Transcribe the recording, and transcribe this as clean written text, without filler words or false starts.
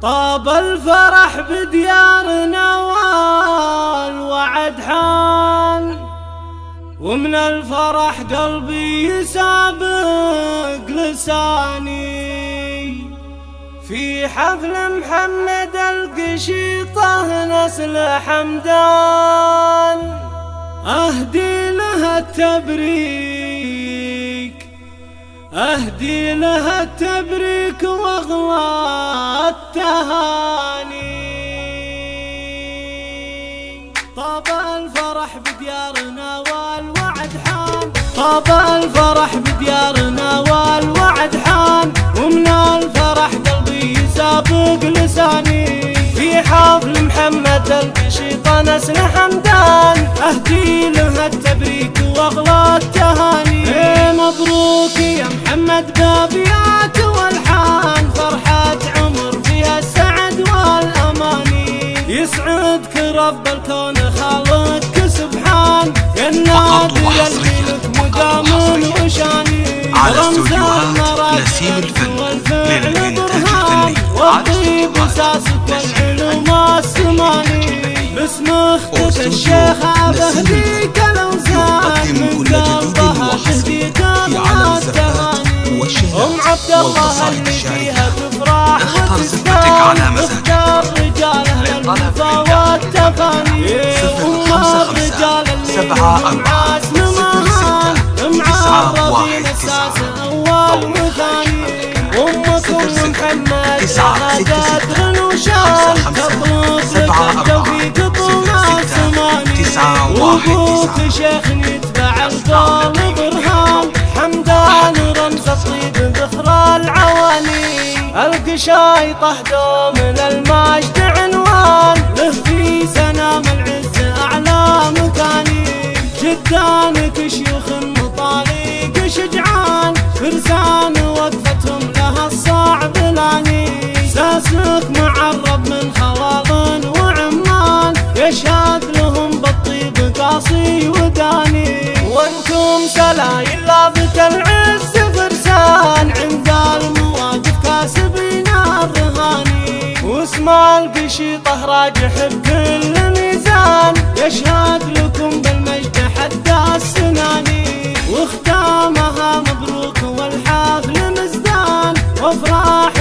طاب الفرح بديارنا والوعد حان، ومن الفرح قلبي يسابق لساني. في حفل محمد القشيطة نسل حمدان، أهدي لها التبريك، أهدي لها التبريك وأغلى التهاني. طاب الفرح بديارنا والوعد حان، طاب الفرح بديارنا والوعد حان، ومن الفرح قلبي يسابق لساني. في حفل محمد القشيطة نسل حمدان، أهدي لها التبريك وأغلى التهاني. مبروك يا محمد بأبيات والحان، فرحة عمر فيها السعد والأماني. يسعدك رب الكون خالقك سبحان، يا النادي لك مقام وشاني. رمز المراد والفعل برهان، والطيب اساسك والعلوم السماني. باسم اختك الشيخ بهديك الاوزان، من قلبها تهديك اغلى التهاني. ام عبد الله اللي فيها تفرح وتزداد، اختار رجالها للوفا والتفاني. ام الرجال اللي معاس نمهان، معرضين اساس اول وثاني. امكم محمد لها قدر وشان، تطلب لك التوفيق طول الزماني. وابوك شيخ يتبع القول برهان، حمدان رمز الطيب ذخر العواني. القشايطة دوم للمجد عنوان، له في سنام العز اعلى مكاني. جدانك شيوخ مطالق شجعان، فرسان وقفتهم لها الصعب لاني. ساسك معرب من خوال وعمان، يشهد لهم بالطيب قاصي وداني. وانتم سلايل لابت العز فرسان، عند المواقف كاسبين الرهاني. واسم القشيطة راجح بكل ميزان، يشهد لكم بالمجد حتى السناني. واختامها مبروك والحفل مزدان، وافراح